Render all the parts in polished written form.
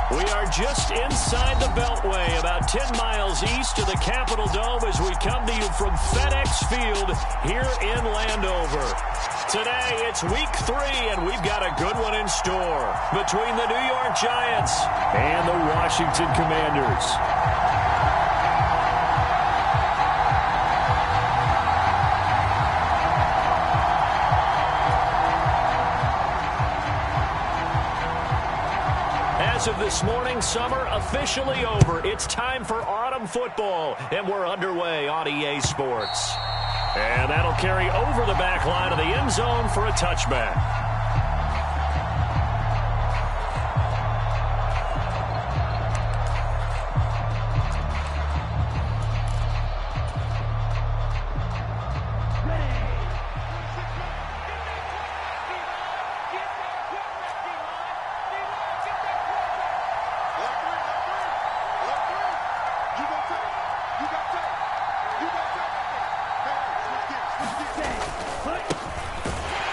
We are just inside the Beltway, about 10 miles east of the Capitol Dome as we come to you from FedEx Field here in Landover. Today, it's week 3, and we've got a good one in store between the New York Giants and the Washington Commanders. As of this morning, summer officially over. It's time for autumn football, and we're underway on EA Sports. And that'll carry over the back line of the end zone for a touchback.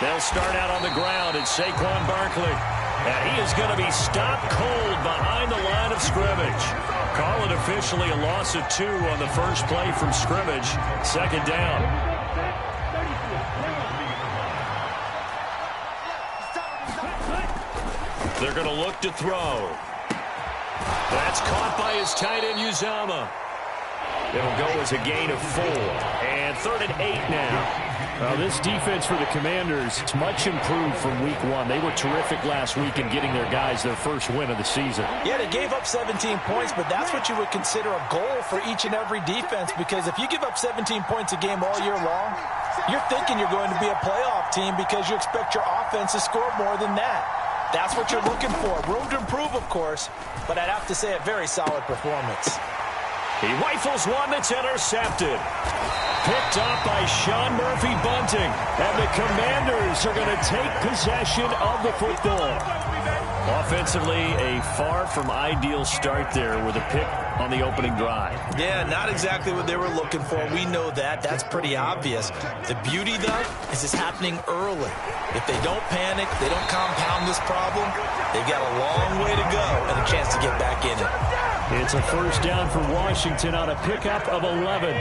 They'll start out on the ground, and Saquon Barkley. And he is going to be stopped cold behind the line of scrimmage. Call it officially a loss of 2 on the first play from scrimmage. Second down. They're going to look to throw. That's caught by his tight end, Uzomah. It'll go as a gain of 4. And 3rd and 8 now. This defense for the Commanders is much improved from week 1. They were terrific last week in getting their guys their first win of the season. Yeah, they gave up 17 points, but that's what you would consider a goal for each and every defense, because if you give up 17 points a game all year long, you're thinking you're going to be a playoff team because you expect your offense to score more than that. That's what you're looking for. Room to improve, of course, but I'd have to say a very solid performance. He rifles one that's intercepted. Picked up by Sean Murphy-Bunting. And the Commanders are going to take possession of the football. Offensively, a far from ideal start there with a pick on the opening drive. Yeah, not exactly what they were looking for. We know that. That's pretty obvious. The beauty, though, is it's happening early. If they don't panic, they don't compound this problem, they've got a long way to go and a chance to get back in it. It's a first down for Washington on a pickup of 11.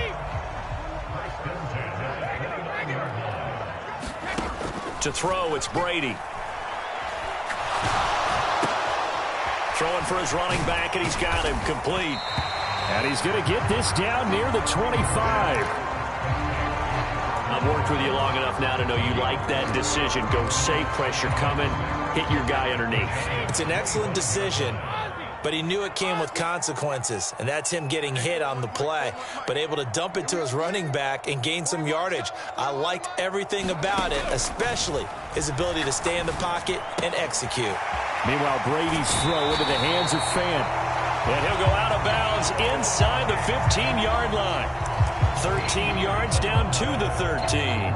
To throw, it's Brady. Throwing for his running back, and he's got him complete. And he's going to get this down near the 25. I've worked with you long enough now to know you like that decision. Go safe, pressure coming, hit your guy underneath. It's an excellent decision, but he knew it came with consequences, and that's him getting hit on the play, but able to dump it to his running back and gain some yardage. I liked everything about it, especially his ability to stay in the pocket and execute. Meanwhile, Brady's throw into the hands of Fant. And he'll go out of bounds inside the 15-yard line. 13 yards down to the 13.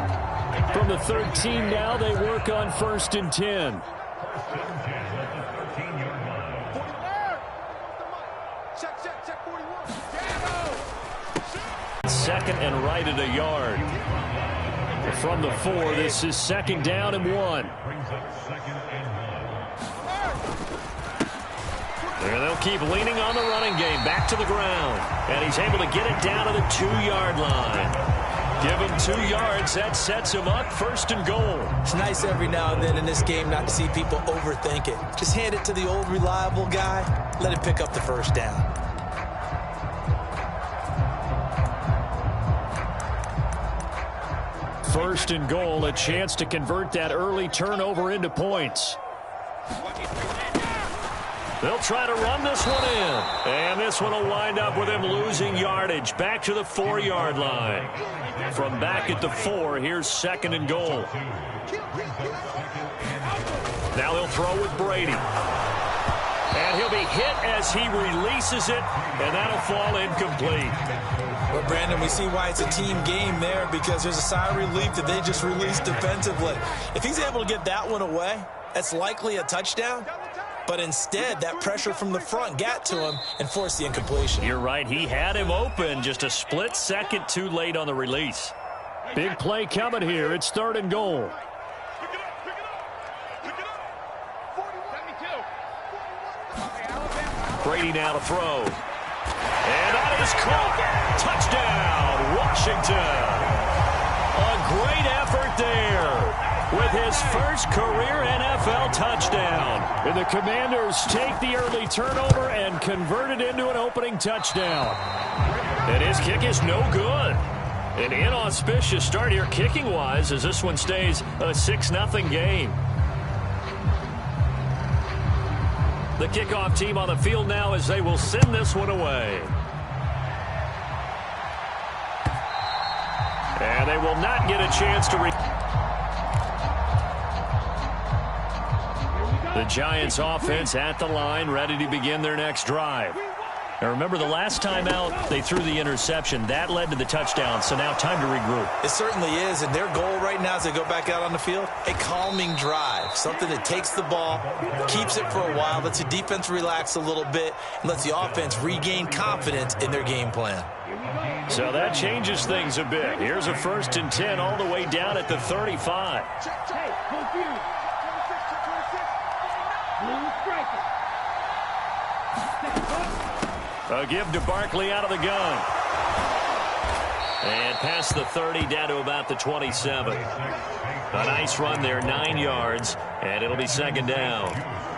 From the 13 now, they work on 1st and 10. Second and right at a yard. From the 4, this is 2nd down and 1. And they'll keep leaning on the running game. Back to the ground. And he's able to get it down to the 2-yard line. Give him 2 yards. That sets him up 1st and goal. It's nice every now and then in this game not to see people overthink it. Just hand it to the old reliable guy. Let him pick up the first down. First and goal, a chance to convert that early turnover into points. They'll try to run this one in. And this one will wind up with him losing yardage. Back to the 4-yard line. From back at the 4, here's 2nd and goal. Now they'll throw with Brady. And he'll be hit as he releases it. And that'll fall incomplete. Well, Brandon, we see why it's a team game there, because there's a sigh of relief that they just released defensively. If he's able to get that one away, that's likely a touchdown. But instead, that pressure from the front got to him and forced the incompletion. You're right. He had him open, just a split second too late on the release. Big play coming here. It's 3rd and goal. Pick it up. 41. 72. Okay, Alabama. Brady now to throw. And that is caught. Touchdown, Washington. A great effort there with his first career NFL touchdown. And the Commanders take the early turnover and convert it into an opening touchdown. And his kick is no good. An inauspicious start here kicking-wise as this one stays a 6-0 game. The kickoff team on the field now as they will send this one away. And they will not get a chance to The Giants offense at the line, ready to begin their next drive. Now remember, the last time out, they threw the interception. That led to the touchdown, so now time to regroup. It certainly is, and their goal right now as they go back out on the field, a calming drive, something that takes the ball, keeps it for a while, lets the defense relax a little bit, and lets the offense regain confidence in their game plan. So that changes things a bit. Here's a 1st and 10 all the way down at the 35. A give to Barkley out of the gun. And past the 30 down to about the 27. A nice run there, 9 yards, and it'll be 2nd down.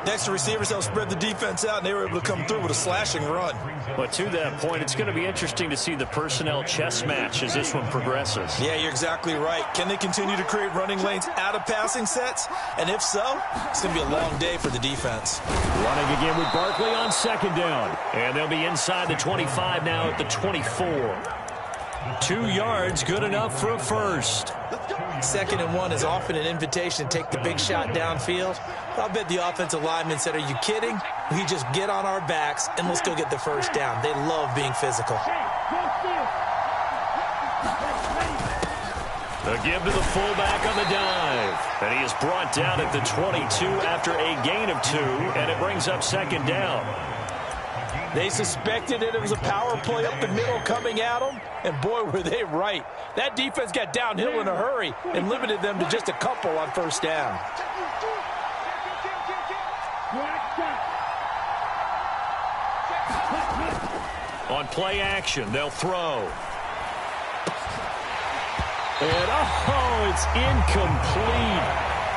Next, the receivers helped spread the defense out, and they were able to come through with a slashing run. But to that point, it's going to be interesting to see the personnel chess match as this one progresses. Yeah, you're exactly right. Can they continue to create running lanes out of passing sets? And if so, it's going to be a long day for the defense. Running again with Barkley on 2nd down. And they'll be inside the 25 now at the 24. 2 yards, good enough for a first. 2nd and 1 is often an invitation to take the big shot downfield. I'll bet the offensive linemen said, are you kidding? We just get on our backs and let's go get the first down. They love being physical. A give to the fullback on the dive. And he is brought down at the 22 after a gain of 2, and it brings up 2nd down. They suspected that it was a power play up the middle coming at them, and boy, were they right. That defense got downhill in a hurry and limited them to just a couple on 1st down. On play action, they'll throw. And, it's incomplete.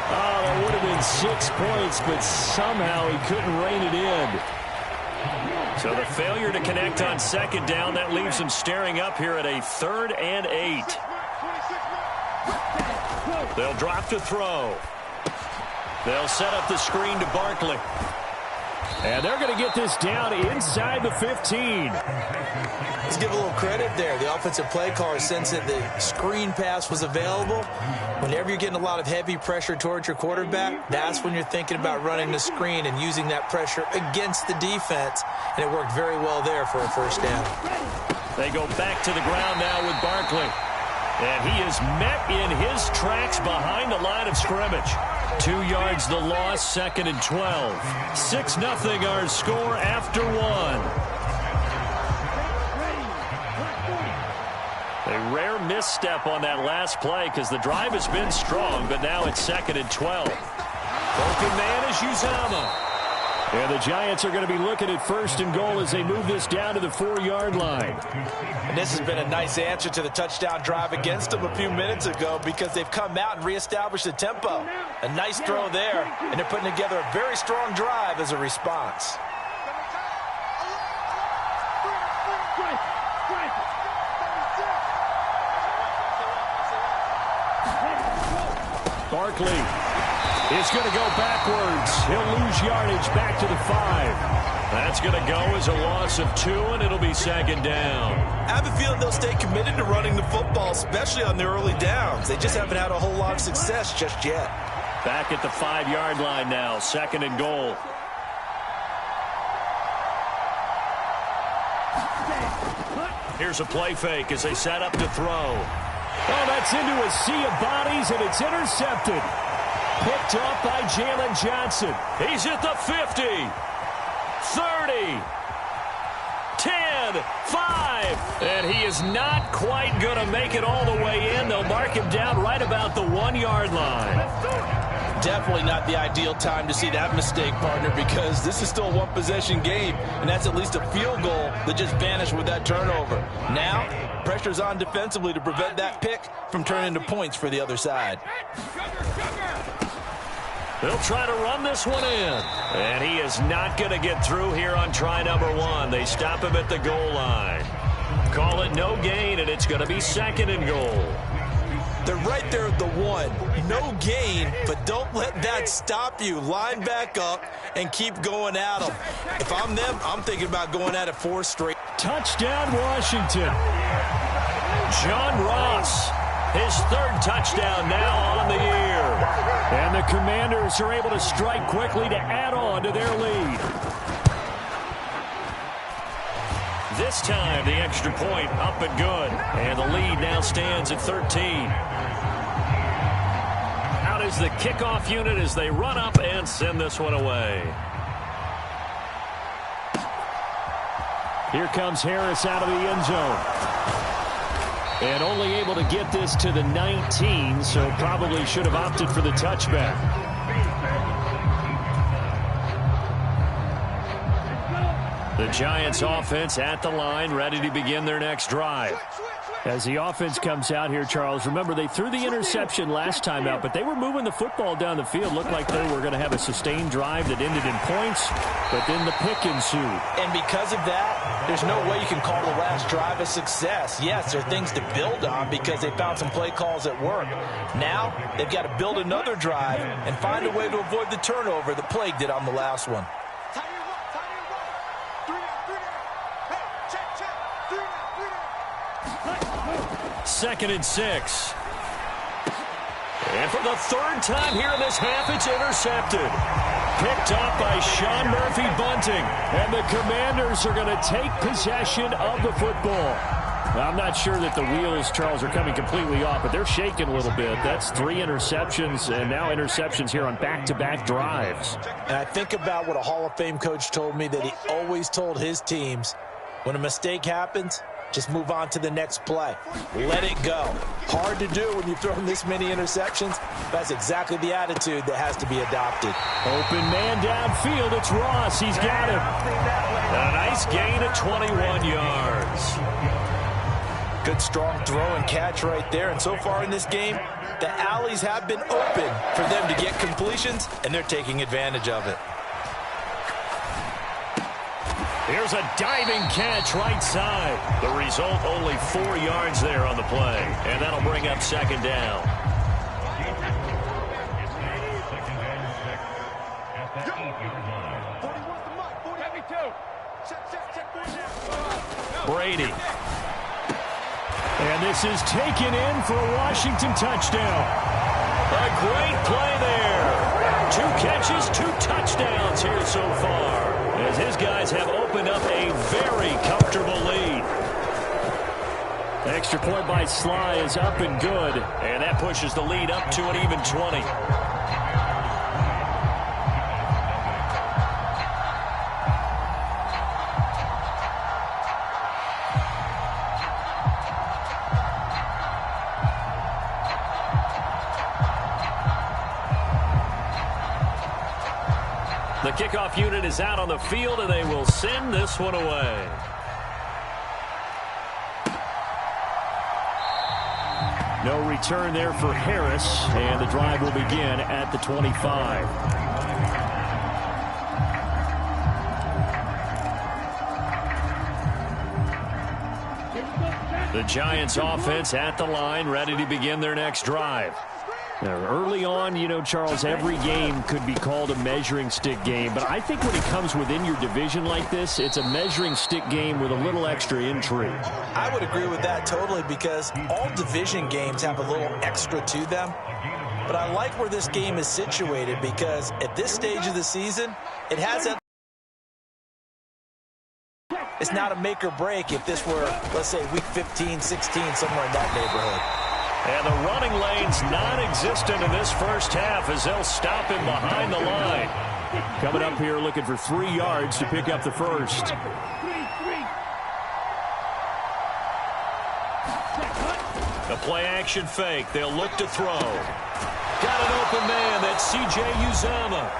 Oh, that would have been 6 points, but somehow he couldn't rein it in. So the failure to connect on 2nd down, that leaves him staring up here at a 3rd and 8. They'll drop to throw. They'll set up the screen to Barkley. And they're going to get this down inside the 15. Let's give a little credit there. The offensive play caller sensed that the screen pass was available. Whenever you're getting a lot of heavy pressure towards your quarterback, that's when you're thinking about running the screen and using that pressure against the defense. And it worked very well there for a 1st down. They go back to the ground now with Barkley. And he is met in his tracks behind the line of scrimmage. 2 yards the loss, 2nd and 12. 6-0 our score after 1. A rare misstep on that last play because the drive has been strong, but now it's 2nd and 12. Open man is Uzomah. And the Giants are going to be looking at 1st and goal as they move this down to the 4-yard line. And this has been a nice answer to the touchdown drive against them a few minutes ago because they've come out and reestablished the tempo. A nice throw there, and they're putting together a very strong drive as a response. Barkley is going to go backwards. He'll lose yardage back to the 5. That's going to go as a loss of 2, and it'll be 2nd down. I have a feeling they'll stay committed to running the football, especially on their early downs. They just haven't had a whole lot of success just yet. Back at the 5-yard line now, 2nd and goal. Here's a play fake as they set up to throw. Oh, that's into a sea of bodies, and it's intercepted. Picked up by Jalen Johnson. He's at the 50, 30, 10, 5. And he is not quite going to make it all the way in. They'll mark him down right about the 1-yard line. Definitely not the ideal time to see that mistake, partner, because this is still a one-possession game, and that's at least a field goal that just vanished with that turnover. Now, pressure's on defensively to prevent that pick from turning into points for the other side. They'll try to run this one in. And he is not going to get through here on try number 1. They stop him at the goal line. Call it no gain, and it's going to be 2nd and goal. They're right there at the 1. No gain, but don't let that stop you. Line back up and keep going at them. If I'm them, I'm thinking about going at it 4 straight. Touchdown, Washington. John Ross, his 3rd touchdown now on the year. And the Commanders are able to strike quickly to add on to their lead. This time, the extra point up and good. And the lead now stands at 13. Out is the kickoff unit as they run up and send this one away. Here comes Harris out of the end zone. And only able to get this to the 19, so probably should have opted for the touchback. The Giants offense at the line, ready to begin their next drive. As the offense comes out here, Charles, remember they threw the interception last time out, but they were moving the football down the field. Looked like they were going to have a sustained drive that ended in points, but then the pick ensued. And because of that, there's no way you can call the last drive a success. Yes, there are things to build on because they found some play calls at work. Now, they've got to build another drive and find a way to avoid the turnover that plagued it on the last one. 2nd and 6. And for the 3rd time here in this half, it's intercepted. Picked off by Sean Murphy-Bunting. And the Commanders are going to take possession of the football. Well, I'm not sure that the wheels, Charles, are coming completely off, but they're shaking a little bit. That's 3 interceptions, and now interceptions here on back-to-back drives. And I think about what a Hall of Fame coach told me that he always told his teams, when a mistake happens, just move on to the next play. Let it go. Hard to do when you throw this many interceptions. That's exactly the attitude that has to be adopted. Open man downfield. It's Ross. He's got him. A nice gain of 21 yards. Good strong throw and catch right there. And so far in this game, the alleys have been open for them to get completions, and they're taking advantage of it. Here's a diving catch right side. The result, only 4 yards there on the play. And that'll bring up 2nd down. Brady. And this is taken in for a Washington touchdown. A great play there. 2 catches, 2 touchdowns here so far, as his guys have opened up a very comfortable lead. The extra point by Sly is up and good, and that pushes the lead up to an even 20. The kickoff unit is out on the field, and they will send this one away. No return there for Harris, and the drive will begin at the 25. The Giants offense at the line, ready to begin their next drive. Now, early on, you know, Charles, every game could be called a measuring stick game, but I think when it comes within your division like this, it's a measuring stick game with a little extra intrigue. I would agree with that totally, because all division games have a little extra to them. But I like where this game is situated, because at this stage of the season, it has that. It's not a make or break if this were, let's say, week 15, 16, somewhere in that neighborhood. And the running lane's non-existent in this first half as they'll stop him behind the line. Coming up here looking for 3 yards to pick up the first. A play-action fake. They'll look to throw. Got an open man. That's C.J. Uzomah.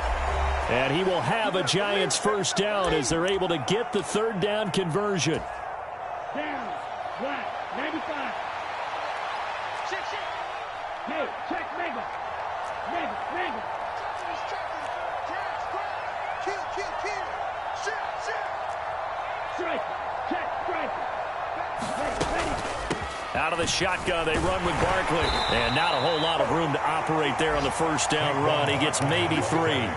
And he will have a Giants first down as they're able to get the third down conversion. Down, black, 95. Hey, check Mega. Mega. Kill. Striker, check, striker. Ready. Out of the shotgun, they run with Barkley. And not a whole lot of room to operate there on the first down run. He gets maybe 3.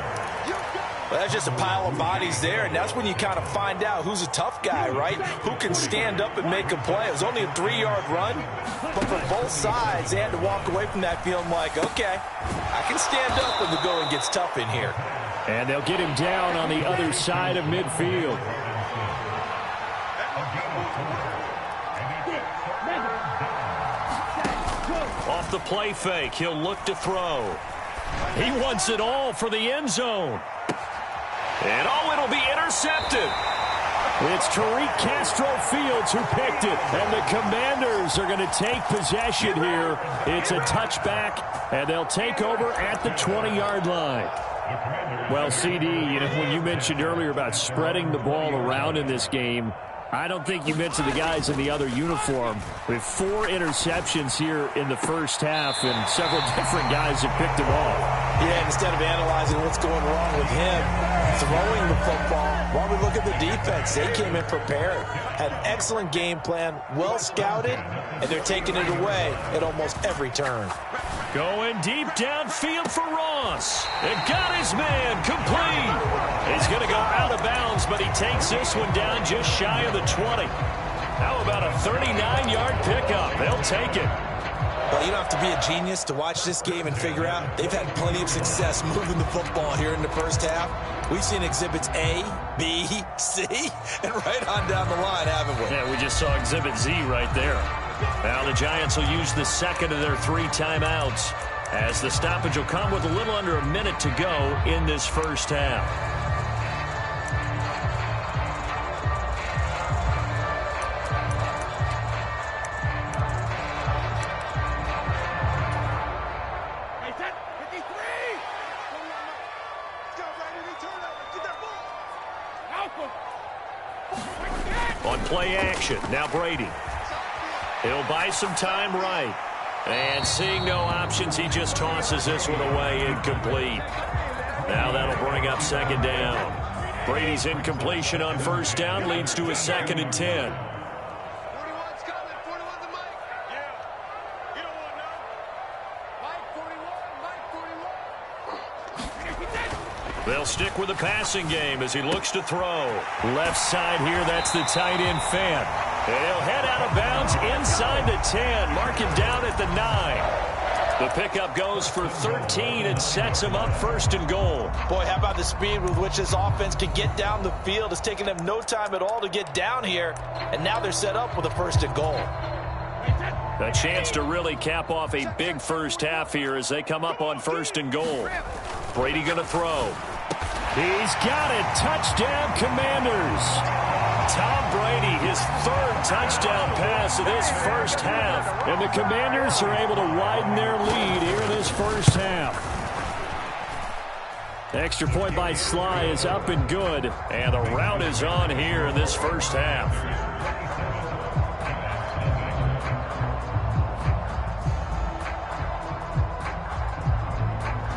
Well, that's just a pile of bodies there, and that's when you kind of find out who's a tough guy, right? Who can stand up and make a play. It was only a 3-yard run, but for both sides, they had to walk away from that feeling like, okay, I can stand up when the going gets tough in here. And they'll get him down on the other side of midfield. Off the play fake, he'll look to throw. He wants it all for the end zone. And it'll be intercepted. It's Tariq Castro Fields who picked it, and the Commanders are going to take possession here. It's a touchback, and they'll take over at the 20-yard line. Well, CD, when you mentioned earlier about spreading the ball around in this game, I don't think you mentioned the guys in the other uniform. With 4 interceptions here in the first half, and several different guys have picked them off. Yeah, instead of analyzing what's going wrong with him throwing the football, while we look at the defense, they came in prepared, had an excellent game plan, well scouted, and they're taking it away at almost every turn. Going deep downfield for Ross. And got his man complete. He's going to go out of bounds, but he takes this one down just shy of the 20. How about a 39-yard pickup? They'll take it. Well, you don't have to be a genius to watch this game and figure out they've had plenty of success moving the football here in the first half. We've seen exhibits A, B, C, and right on down the line, haven't we? Yeah, we just saw exhibit Z right there. Now the Giants will use the second of their 3 timeouts as the stoppage will come with a little under a minute to go in this first half. On play action, now Brady. He'll buy some time right. And seeing no options, he just tosses this one away, incomplete. Now that'll bring up second down. Brady's incompletion on first down leads to a 2nd and 10. They'll stick with the passing game as he looks to throw. Left side here, that's the tight end Fan. And he'll head out of bounds inside the 10. Mark him down at the 9. The pickup goes for 13 and sets him up 1st and goal. Boy, how about the speed with which this offense can get down the field? It's taken them no time at all to get down here. And now they're set up with a 1st and goal. A chance to really cap off a big first half here as they come up on 1st and goal. Brady going to throw. He's got it. Touchdown, Commanders. Tom Brady, his 3rd touchdown pass of this first half. And the Commanders are able to widen their lead here in this first half. The extra point by Sly is up and good. And the route is on here in this first half.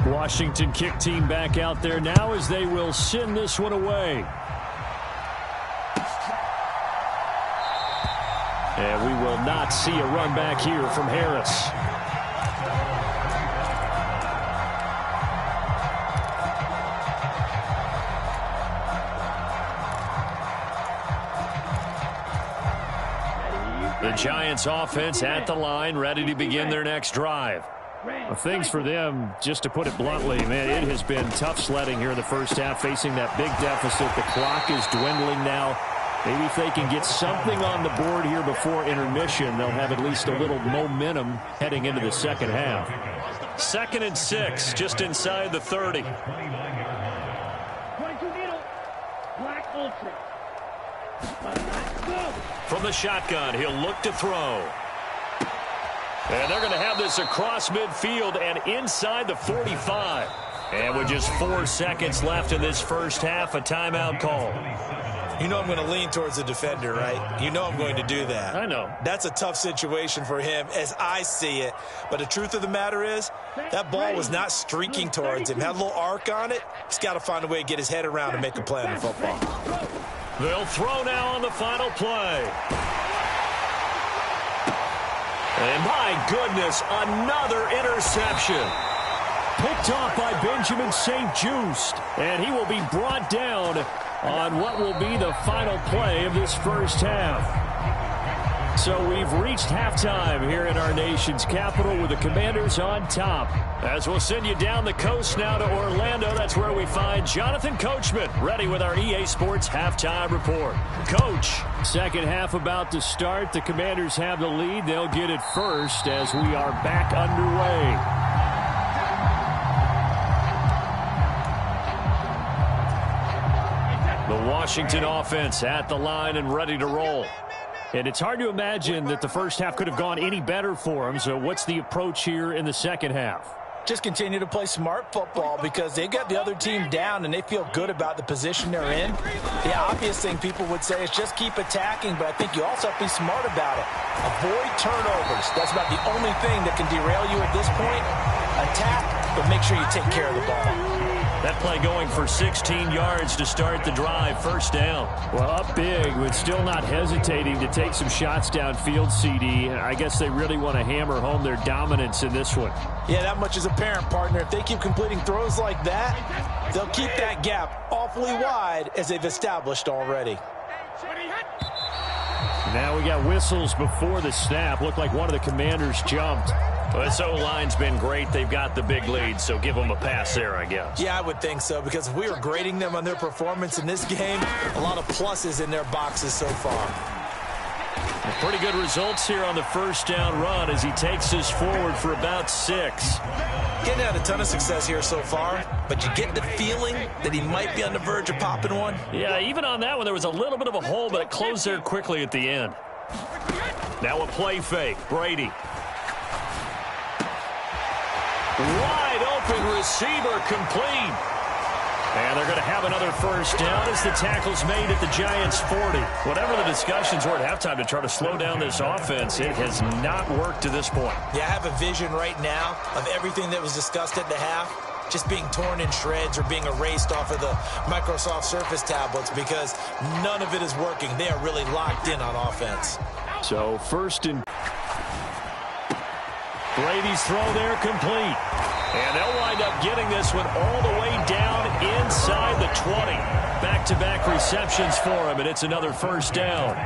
Washington kick team back out there now as they will send this one away. And we will not see a run back here from Harris. The Giants offense at the line, ready to begin their next drive. Well, things for them, just to put it bluntly, man, it has been tough sledding here in the first half, facing that big deficit. The clock is dwindling now. Maybe if they can get something on the board here before intermission, they'll have at least a little momentum heading into the second half. 2nd and 6, just inside the 30. 22 needle, black ultra. From the shotgun, he'll look to throw. And they're going to have this across midfield and inside the 45. And with just 4 seconds left in this first half, a timeout call. You know I'm going to lean towards the defender, right? You know I'm going to do that. I know. That's a tough situation for him as I see it. But the truth of the matter is, that ball was not streaking towards him. Had a little arc on it. He's got to find a way to get his head around and make a play on the football. They'll throw now on the final play. And my goodness, another interception. Picked off by Benjamin St-Juste. And he will be brought down on what will be the final play of this first half. So we've reached halftime here in our nation's capital with the Commanders on top. As we'll send you down the coast now to Orlando, that's where we find Jonathan Coachman ready with our EA Sports halftime report. Coach. Second half about to start. The Commanders have the lead. They'll get it first as we are back underway. The Washington offense at the line and ready to roll. And it's hard to imagine that the first half could have gone any better for them. So what's the approach here in the second half? Just continue to play smart football because they got the other team down and they feel good about the position they're in. The obvious thing people would say is just keep attacking, but I think you also have to be smart about it. Avoid turnovers. That's about the only thing that can derail you at this point. Attack, but make sure you take care of the ball. That play going for 16 yards to start the drive. First down. Well, up big, but still not hesitating to take some shots downfield, CD. I guess they really want to hammer home their dominance in this one. Yeah, that much is apparent, partner. If they keep completing throws like that, they'll keep that gap awfully wide as they've established already. Now we got whistles before the snap. Looked like one of the Commanders jumped. Well, this O-line's been great. They've got the big lead, so give them a pass there, I guess. Yeah, I would think so, because if we were grading them on their performance in this game, a lot of pluses in their boxes so far. Pretty good results here on the first down run as he takes us forward for about 6. Getting had a ton of success here so far, but you get the feeling that he might be on the verge of popping one. Yeah, even on that one, there was a little bit of a hole, but it closed there quickly at the end. Now a play fake. Brady. Wide open receiver complete. And they're going to have another first down as the tackle's made at the Giants' 40. Whatever the discussions were at halftime to try to slow down this offense, it has not worked to this point. Yeah, I have a vision right now of everything that was discussed at the half just being torn in shreds or being erased off of the Microsoft Surface tablets because none of it is working. They are really locked in on offense. So first and... Brady's throw there complete. And they'll wind up getting this one all the way down inside the 20. Back-to-back receptions for him, and it's another first down.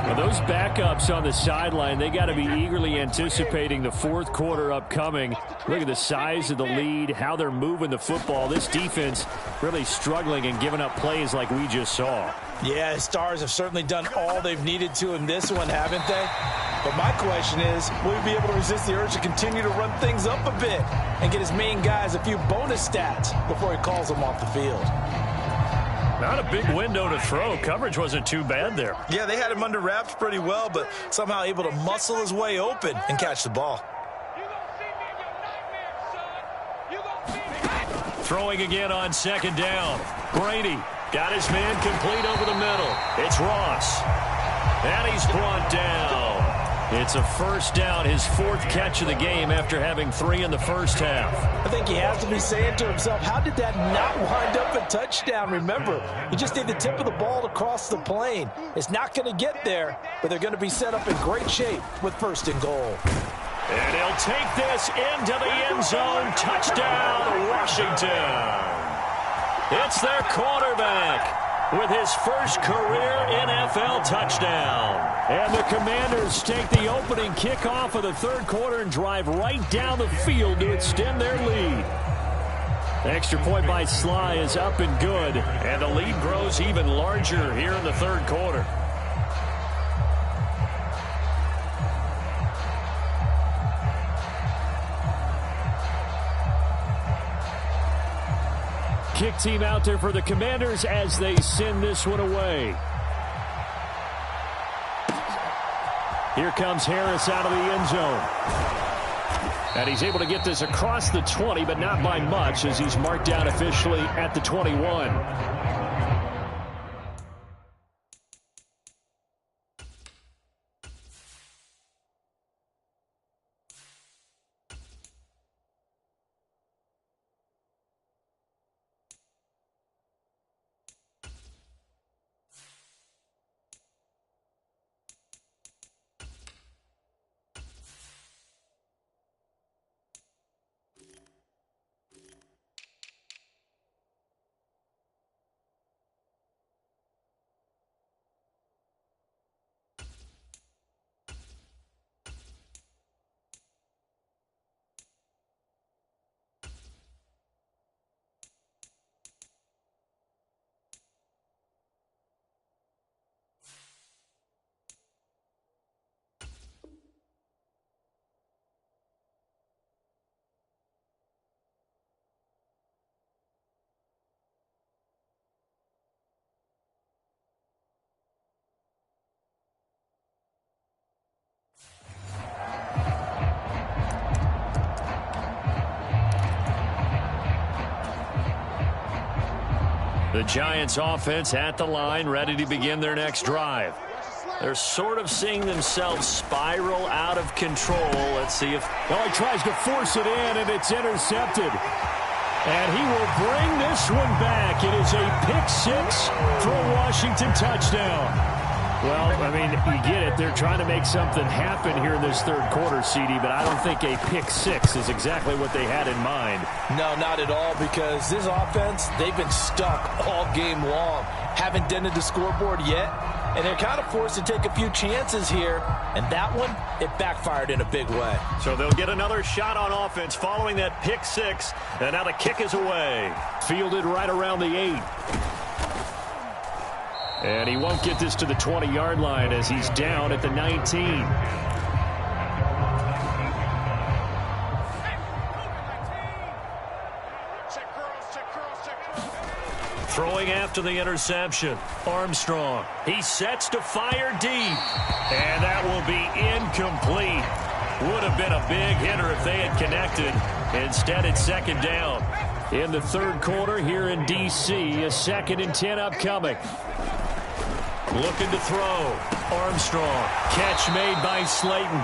Well, those backups on the sideline, they got to be eagerly anticipating the fourth quarter upcoming. Look at the size of the lead, how they're moving the football. This defense really struggling and giving up plays like we just saw. Yeah, Stars have certainly done all they've needed to in this one, haven't they? But my question is, will he be able to resist the urge to continue to run things up a bit and get his main guys a few bonus stats before he calls them off the field? Not a big window to throw. Coverage wasn't too bad there. Yeah, they had him under wraps pretty well, but somehow able to muscle his way open and catch the ball. Throwing again on second down. Brady got his man complete over the middle. It's Ross. And he's brought down. It's a first down, his fourth catch of the game after having 3 in the first half. I think he has to be saying to himself, how did that not wind up a touchdown? Remember, he just did the tip of the ball to cross the plane. It's not going to get there, but they're going to be set up in great shape with first and goal. And he'll take this into the end zone. Touchdown, Washington. It's their quarterback with his first career NFL touchdown. And the Commanders take the opening kickoff of the third quarter and drive right down the field to extend their lead. Extra point by Sly is up and good. And the lead grows even larger here in the third quarter. Kick team out there for the Commanders as they send this one away. Here comes Harris out of the end zone. And he's able to get this across the 20, but not by much, as he's marked down officially at the 21. The Giants offense at the line, ready to begin their next drive. They're sort of seeing themselves spiral out of control. Let's see if... Oh, he tries to force it in, and it's intercepted. And he will bring this one back. It is a pick-6 for a Washington touchdown. Well, I mean, you get it. They're trying to make something happen here in this third quarter, CD, but I don't think a pick-6 is exactly what they had in mind. No, not at all, because this offense, they've been stuck all game long. Haven't dented the scoreboard yet, and they're kind of forced to take a few chances here, and that one, it backfired in a big way. So they'll get another shot on offense following that pick-6, and now the kick is away. Fielded right around the 8. And he won't get this to the 20-yard line as he's down at the 19. Throwing after the interception, Armstrong. He sets to fire deep. And that will be incomplete. Would have been a big hitter if they had connected. Instead, it's second down. In the third quarter here in D.C., a 2nd and 10 upcoming. Looking to throw. Armstrong. Catch made by Slayton.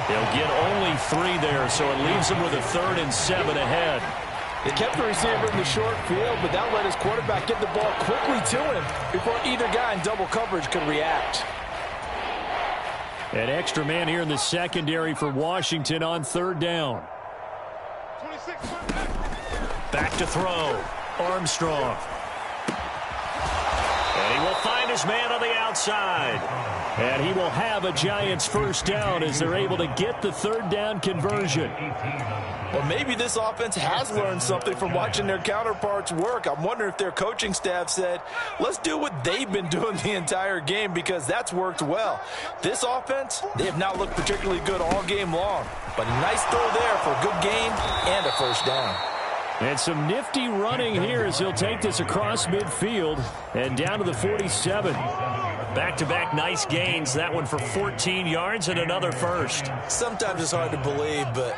They'll get only 3 there, so it leaves them with a 3rd and 7 ahead. They kept the receiver in the short field, but that let his quarterback get the ball quickly to him before either guy in double coverage could react. An extra man here in the secondary for Washington on 3rd down. Back to throw. Armstrong. And he will find his man on the outside. And he will have a Giants first down as they're able to get the 3rd down conversion. Well, maybe this offense has learned something from watching their counterparts work. I'm wondering if their coaching staff said, let's do what they've been doing the entire game, because that's worked well. This offense, they have not looked particularly good all game long. But a nice throw there for a good gain and a first down. And some nifty running here as he'll take this across midfield and down to the 47. Back-to-back nice gains. That one for 14 yards and another first. Sometimes it's hard to believe, but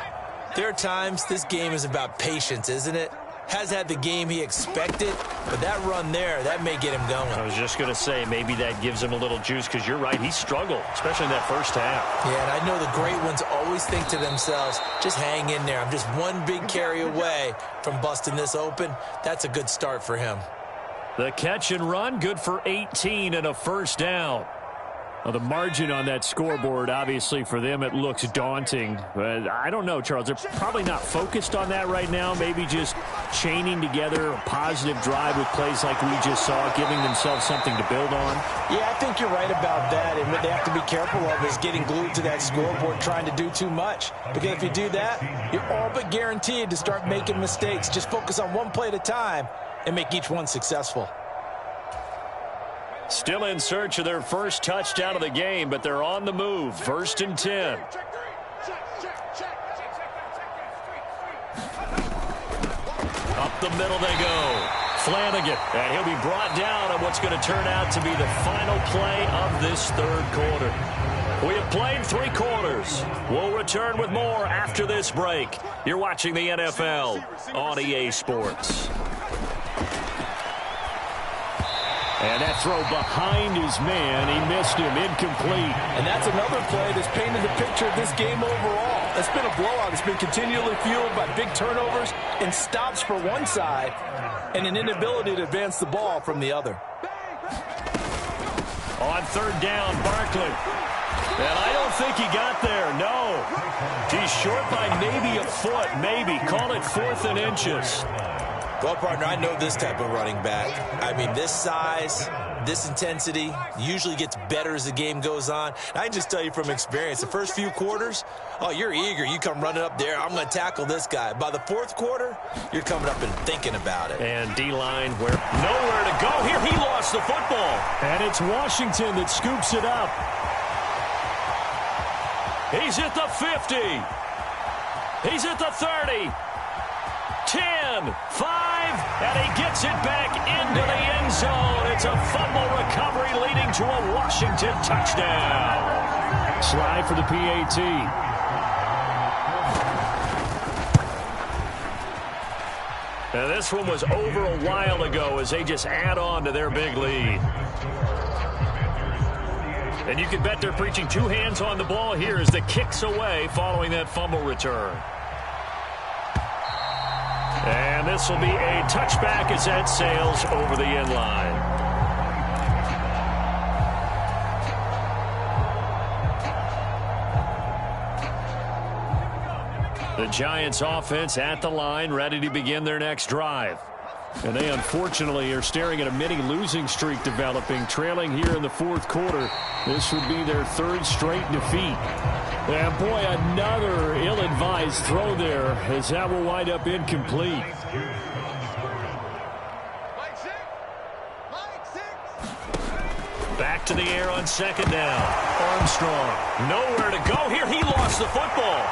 there are times this game is about patience, isn't it? Has had the game he expected, but that run there, that may get him going. I was just going to say, maybe that gives him a little juice, because you're right, he struggled, especially in that first half. Yeah, and I know the great ones always think to themselves, just hang in there. I'm just one big carry away from busting this open. That's a good start for him. The catch and run, good for 18 and a first down. Well, the margin on that scoreboard, obviously, for them, it looks daunting. But I don't know, Charles. They're probably not focused on that right now. Maybe just chaining together a positive drive with plays like we just saw, giving themselves something to build on. Yeah, I think you're right about that. And what they have to be careful of is getting glued to that scoreboard, trying to do too much. Because if you do that, you're all but guaranteed to start making mistakes. Just focus on one play at a time and make each one successful. Still in search of their first touchdown of the game, but they're on the move. 1st and 10. Up the middle they go. Flanagan, and he'll be brought down on what's going to turn out to be the final play of this third quarter. We have played 3 quarters. We'll return with more after this break. You're watching the NFL on EA Sports. And that throw behind his man. He missed him. Incomplete. And that's another play that's painted the picture of this game overall. It's been a blowout. It's been continually fueled by big turnovers and stops for one side and an inability to advance the ball from the other. On 3rd down, Barkley. And I don't think he got there, no. He's short by maybe a foot, maybe. Call it 4th and inches. Well, partner, I know this type of running back. I mean, this size, this intensity usually gets better as the game goes on. I can just tell you from experience, the first few quarters, oh, you're eager. You come running up there. I'm going to tackle this guy. By the 4th quarter, you're coming up and thinking about it. And D-line, nowhere to go. Here, he lost the football. And it's Washington that scoops it up. He's at the 50. He's at the 30. 10, 5, and he gets it back into the end zone. It's a fumble recovery leading to a Washington touchdown. Slide for the PAT. Now this one was over a while ago as they just add on to their big lead. And you can bet they're preaching 2 hands on the ball here as the kick's away following that fumble return. And this will be a touchback as that sails over the end line. The Giants offense at the line, ready to begin their next drive. And they unfortunately are staring at a mini losing streak developing, trailing here in the 4th quarter. This would be their 3rd straight defeat. And boy, another ill-advised throw there as that will wind up incomplete. Back to the air on 2nd down. Armstrong, nowhere to go here. He lost the football.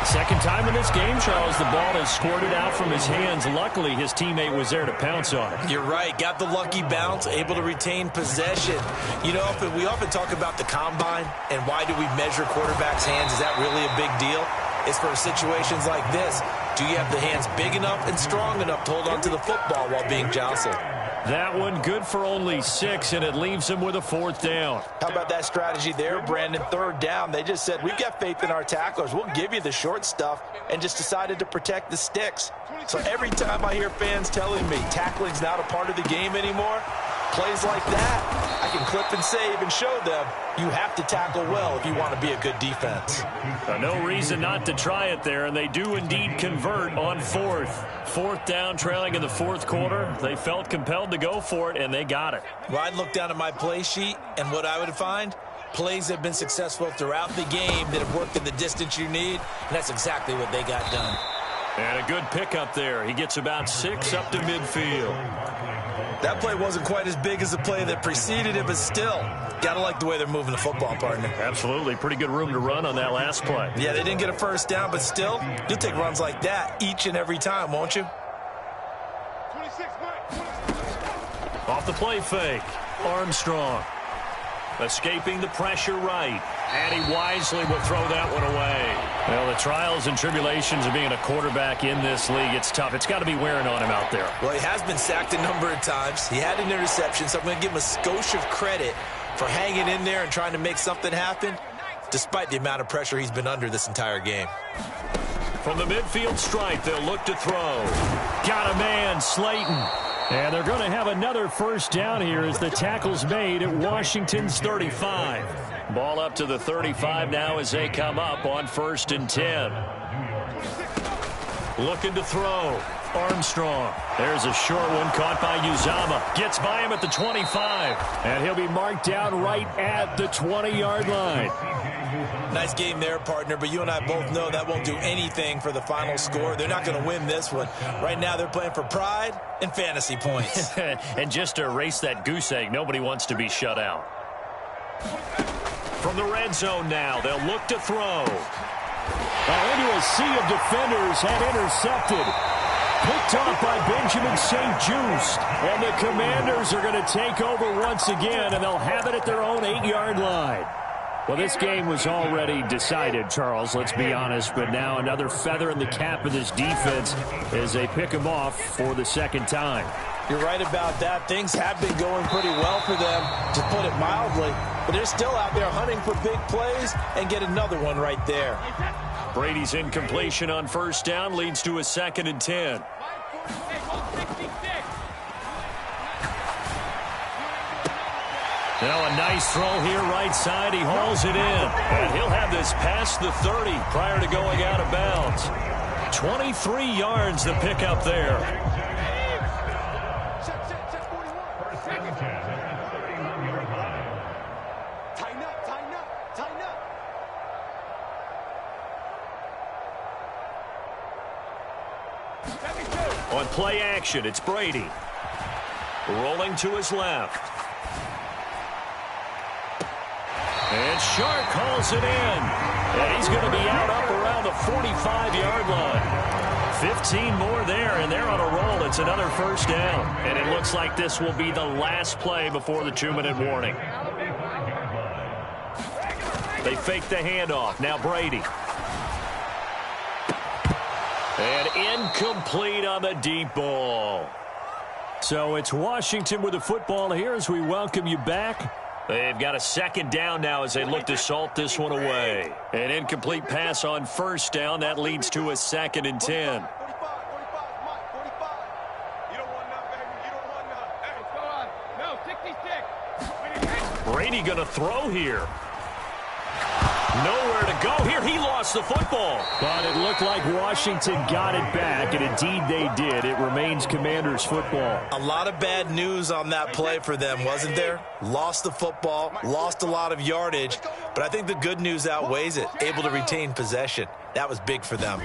Second time in this game, Charles, the ball has squirted out from his hands. Luckily, his teammate was there to pounce on it. You're right. Got the lucky bounce, able to retain possession. You know, we often talk about the combine and why do we measure quarterbacks' hands. Is that really a big deal? It's for situations like this. Do you have the hands big enough and strong enough to hold on to the football while being jostled? That one good for only 6, and it leaves him with a 4th down. How about that strategy there, Brandon? 3rd down. They just said, we've got faith in our tacklers. We'll give you the short stuff, and just decided to protect the sticks. So every time I hear fans telling me tackling's not a part of the game anymore, plays like that, I can clip and save and show them you have to tackle well if you want to be a good defense. No reason not to try it there, and they do indeed convert on 4th. 4th down, trailing in the 4th quarter. They felt compelled to go for it, and they got it. Well, I'd look down at my play sheet, and what I would find, plays that have been successful throughout the game that have worked in the distance you need, and that's exactly what they got done. And a good pickup there. He gets about 6 up to midfield. That play wasn't quite as big as the play that preceded it, but still, got to like the way they're moving the football, partner. Absolutely. Pretty good room to run on that last play. Yeah, they didn't get a 1st down, but still, you'll take runs like that each and every time, won't you? 26. Off the play fake. Armstrong. Escaping the pressure right. And he wisely will throw that one away. Well, the trials and tribulations of being a quarterback in this league, it's tough. It's got to be wearing on him out there. Well, he has been sacked a number of times. He had an interception, so I'm going to give him a skosh of credit for hanging in there and trying to make something happen, despite the amount of pressure he's been under this entire game. From the midfield stripe, they'll look to throw. Got a man, Slayton. And they're going to have another 1st down here as the tackle's made at Washington's 35. Ball up to the 35 now as they come up on 1st and 10. Looking to throw. Armstrong. There's a short one caught by Uzama. Gets by him at the 25. And he'll be marked down right at the 20-yard line. Nice game there, partner, but you and I both know that won't do anything for the final score. They're not going to win this one. Right now, they're playing for pride and fantasy points. And just to erase that goose egg, nobody wants to be shut out. From the red zone now, they'll look to throw. Into a sea of defenders and intercepted. Picked off by Benjamin St-Juste. And the Commanders are going to take over once again, and they'll have it at their own 8-yard line. Well, this game was already decided, Charles, let's be honest. But now another feather in the cap of this defense as they pick him off for the second time. You're right about that. Things have been going pretty well for them, to put it mildly. But they're still out there hunting for big plays and get another one right there. Brady's incompletion on first down leads to a 2nd and 10. Now a nice throw here right side. He hauls it in. And he'll have this past the 30 prior to going out of bounds. 23 yards the pickup there. On play action, it's Brady. Rolling to his left. And Shark calls it in. And he's going to be out up around the 45-yard line. 15 more there, and they're on a roll. It's another first down. And it looks like this will be the last play before the 2-minute warning. They fake the handoff. Now Brady. And incomplete on the deep ball. So it's Washington with the football here as we welcome you back. They've got a 2nd down now as they look to salt this one away. An incomplete pass on first down. That leads to a 2nd and 10. Brady going to throw here. Nowhere to go here. He lost the football. But it looked like Washington got it back, and indeed they did. It remains Commanders football. A lot of bad news on that play for them, wasn't there? Lost the football, lost a lot of yardage, but I think the good news outweighs it. Able to retain possession. That was big for them.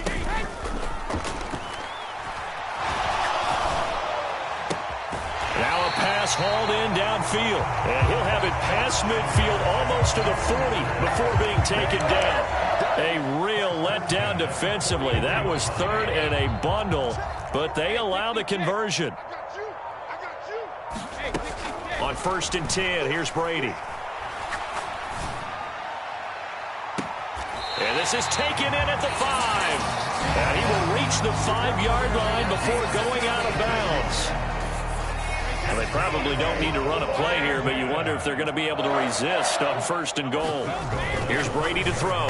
Now a pass hauled in downfield. And he'll have it past midfield almost to the 40 before being taken down. A real letdown defensively. That was 3rd and a bundle, but they allow the conversion. On 1st and 10, here's Brady. And this is taken in at the 5. And he will reach the 5-yard line before going out of bounds. Well, they probably don't need to run a play here, but you wonder if they're going to be able to resist on 1st and goal. Here's Brady to throw.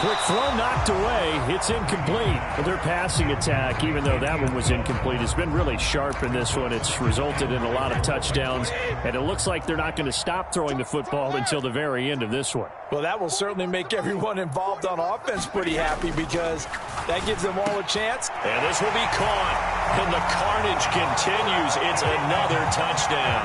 Quick throw knocked away. It's incomplete. But their passing attack, even though that one was incomplete, has been really sharp in this one. It's resulted in a lot of touchdowns, and it looks like they're not going to stop throwing the football until the very end of this one. Well, that will certainly make everyone involved on offense pretty happy because that gives them all a chance. And this will be caught. And the carnage continues. It's another touchdown.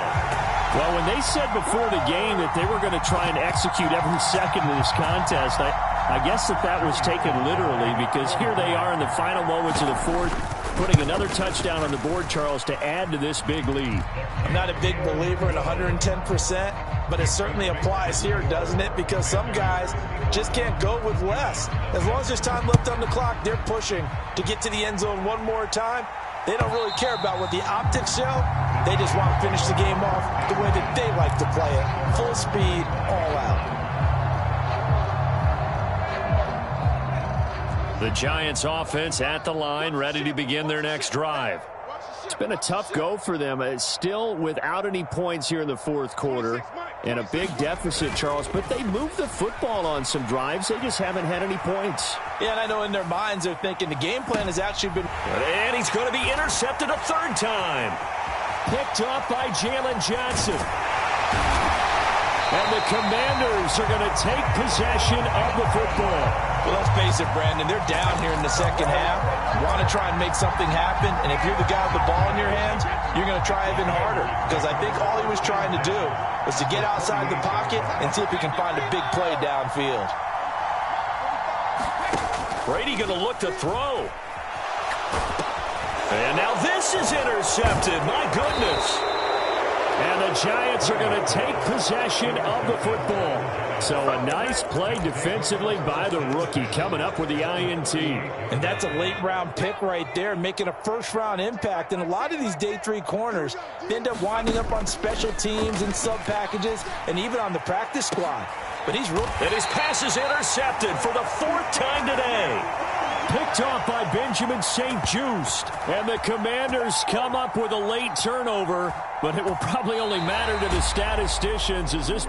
Well, when they said before the game that they were going to try and execute every second of this contest, I guess that was taken literally because here they are in the final moments of the 4th, putting another touchdown on the board, Charles, to add to this big lead. I'm not a big believer in 110%, but it certainly applies here, doesn't it? Because some guys just can't go with less. As long as there's time left on the clock, they're pushing to get to the end zone one more time. They don't really care about what the optics show. They just want to finish the game off the way that they like to play it. Full speed, all out. The Giants offense at the line, ready to begin their next drive. It's been a tough go for them. It's still without any points here in the 4th quarter and a big deficit, Charles. But they moved the football on some drives. They just haven't had any points. Yeah, and I know in their minds they're thinking the game plan has actually been... And he's going to be intercepted a 3rd time. Picked off by Jalen Johnson. And the Commanders are going to take possession of the football. Well, let's face it, Brandon, they're down here in the 2nd half. Want to try and make something happen, and if you're the guy with the ball in your hands, you're going to try even harder. Because I think all he was trying to do was to get outside the pocket and see if he can find a big play downfield. Brady going to look to throw. And now this is intercepted. My goodness. And the Giants are going to take possession of the football. So a nice play defensively by the rookie coming up with the INT. And that's a late-round pick right there, making a first-round impact. And a lot of these day 3 corners end up winding up on special teams and sub-packages and even on the practice squad. but he's real. And his pass is intercepted for the 4th time today. Picked off by Benjamin St-Juste. And the Commanders come up with a late turnover, but it will probably only matter to the statisticians as this